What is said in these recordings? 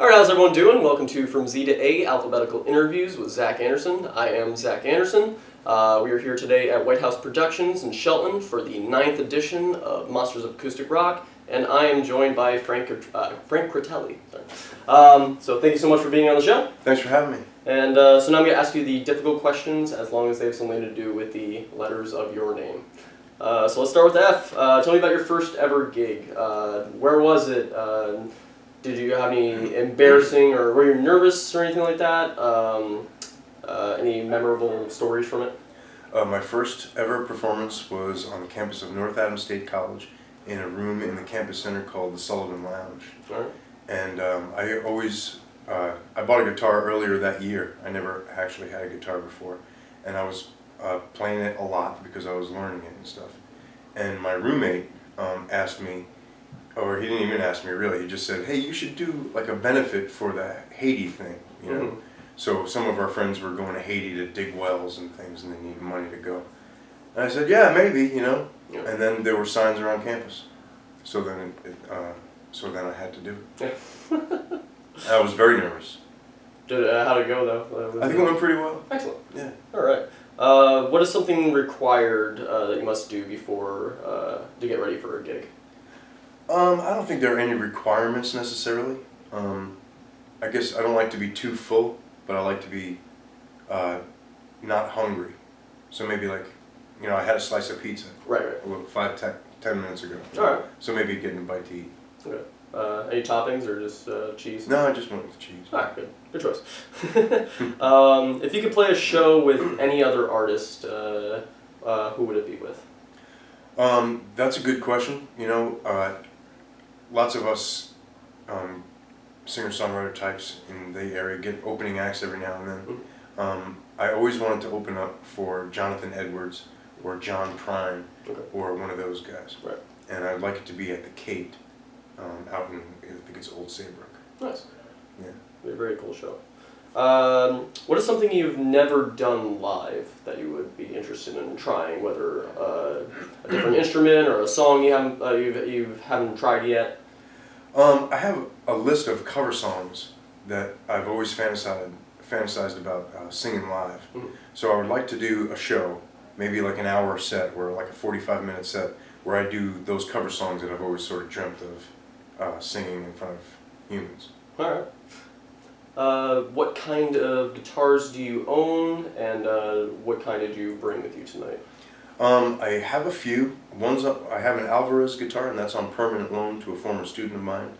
Alright, how's everyone doing? Welcome to From Z to A Alphabetical Interviews with Zach Anderson. I am Zach Anderson. We are here today at White House Productions in Shelton for the 9th edition of Monsters of Acoustic Rock, and I am joined by Frank Critelli. So thank you so much for being on the show. Thanks for having me. And so now I'm going to ask you the difficult questions as long as they have something to do with the letters of your name. So let's start with F. Tell me about your first ever gig. Where was it? Did you have any embarrassing, or were you nervous or anything like that? Any memorable stories from it? My first ever performance was on the campus of North Adams State College in a room in the campus center called the Sullivan Lounge. All right. And I bought a guitar earlier that year. I never actually had a guitar before. And I was playing it a lot because I was learning it and stuff. And my roommate asked me, or he didn't even ask me really, he just said, hey, you should do like a benefit for the Haiti thing, you know? Mm-hmm. So some of our friends were going to Haiti to dig wells and things, and they needed money to go. And I said, yeah, maybe, you know? Yeah. And then there were signs around campus. So then I had to do it. Yeah. I was very nervous. How'd it go, though? I think it went pretty well. Excellent. Yeah. All right. What is something required that you must do before to get ready for a gig? I don't think there are any requirements necessarily. I guess I don't like to be too full, but I like to be not hungry. So maybe like, you know, I had a slice of pizza. Right. About 10 minutes ago. All right. So maybe getting a bite to eat. Okay. Any toppings or just cheese? No, I just went with cheese. All right, good. Good choice. If you could play a show with any other artist, who would it be with? That's a good question. You know, lots of us singer-songwriter types in the area get opening acts every now and then. Mm-hmm. I always wanted to open up for Jonathan Edwards or John Prine, okay, or one of those guys. Right. And I'd like it to be at the Kate, out in, I think it's Old Saybrook. Nice. Yeah. It'd be a very cool show. What is something you've never done live that you would be interested in trying, whether a different instrument or a song you haven't tried yet? I have a list of cover songs that I've always fantasized about singing live. Mm-hmm. So I would like to do a show, maybe like an hour set or like a 45-minute set, where I do those cover songs that I've always sort of dreamt of singing in front of humans. All right. What kind of guitars do you own, and what kind did you bring with you tonight? I have a few. I have an Alvarez guitar, and that's on permanent loan to a former student of mine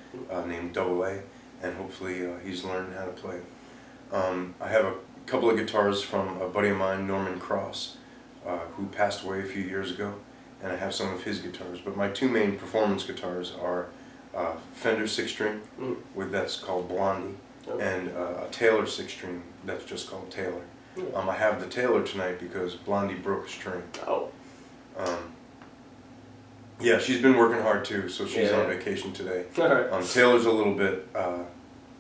named AA, and hopefully he's learned how to play. I have a couple of guitars from a buddy of mine, Norman Cross, who passed away a few years ago, and I have some of his guitars. But my two main performance guitars are Fender 6-string, that's called Blondie, and a Taylor 6-string that's just called Taylor. I have the Taylor tonight because Blondie broke a string. Oh. Yeah, she's been working hard too, so she's on vacation today. All right. Taylor's a little bit,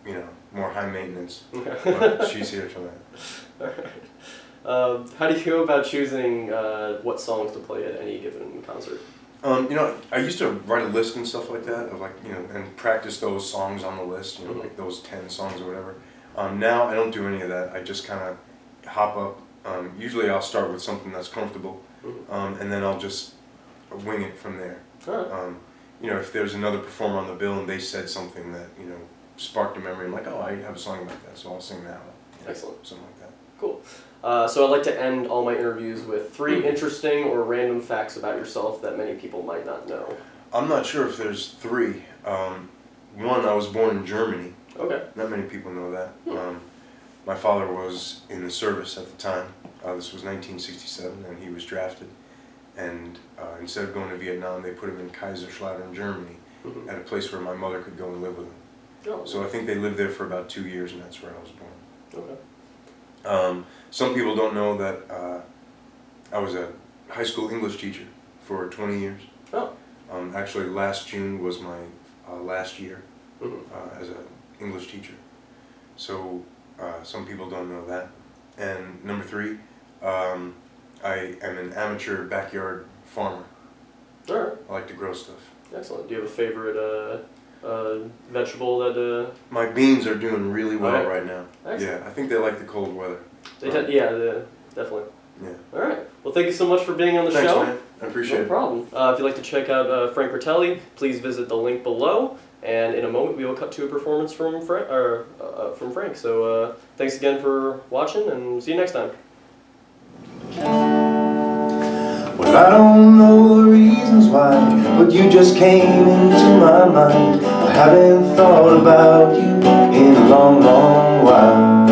you know, more high maintenance, but she's here tonight. All right. How do you feel about choosing what songs to play at any given concert? You know, I used to write a list and stuff like that, of like, you know, and practice those songs on the list, you know, like those 10 songs or whatever. Now I don't do any of that. I just kind of hop up. Usually I'll start with something that's comfortable, and then I'll just wing it from there. Right. You know, if there's another performer on the bill and they said something that, you know, sparked a memory, I'm like, oh, I have a song about that, so I'll sing that one. You know, excellent. Something like that. Cool. So I'd like to end all my interviews with 3 interesting or random facts about yourself that many people might not know. I'm not sure if there's 3. One, I was born in Germany. Okay. Not many people know that. My father was in the service at the time. This was 1967, and he was drafted. And instead of going to Vietnam, they put him in Kaiserslautern, Germany, at a place where my mother could go and live with him. Oh. So I think they lived there for about 2 years, and that's where I was born. Okay. Some people don't know that I was a high school English teacher for 20 years. Oh. Actually, last June was my last year as an English teacher. So some people don't know that. And number 3, I am an amateur backyard farmer. All right. I like to grow stuff. Excellent. Do you have a favorite vegetable that? My beans are doing really well Alright. right now. Excellent. Yeah, I think they like the cold weather. Definitely. Yeah. All right. Well, thank you so much for being on the Thanks, show. man. I appreciate No it. problem. If you'd like to check out Frank Critelli, please visit the link below. And in a moment, we will cut to a performance from Frank. So thanks again for watching, and see you next time. Well, I don't know the reasons why, but you just came into my mind. I haven't thought about you in a long, long while.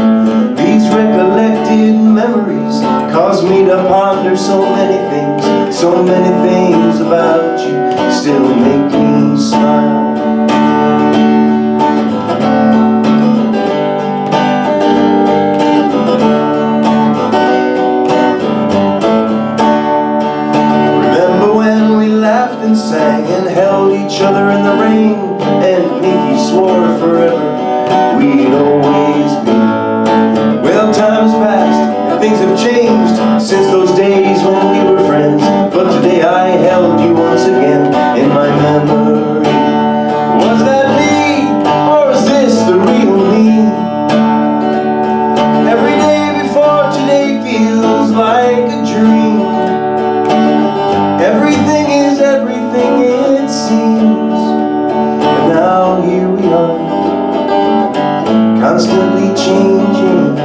These recollected memories cause me to ponder so many things about you still make me smile. And sang and held each other in the rain, and Pinky swore forever we'd always be. Well, time's passed and things have changed since those days when we were friends, but today I held you once again in my memory. Was that me, or is this the real me? Every day before today feels like a dream. Everything is everything it seems, and now here we are, constantly changing.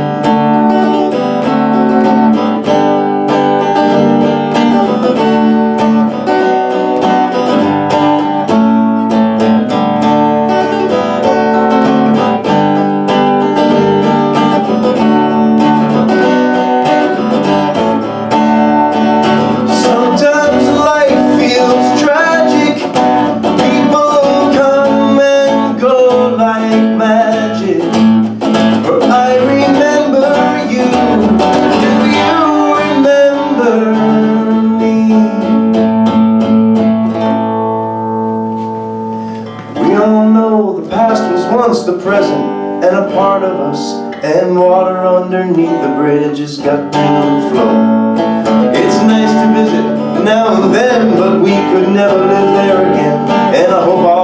The present and a part of us, and water underneath the bridge has got to flow. It's nice to visit now and then, but we could never live there again, and I hope all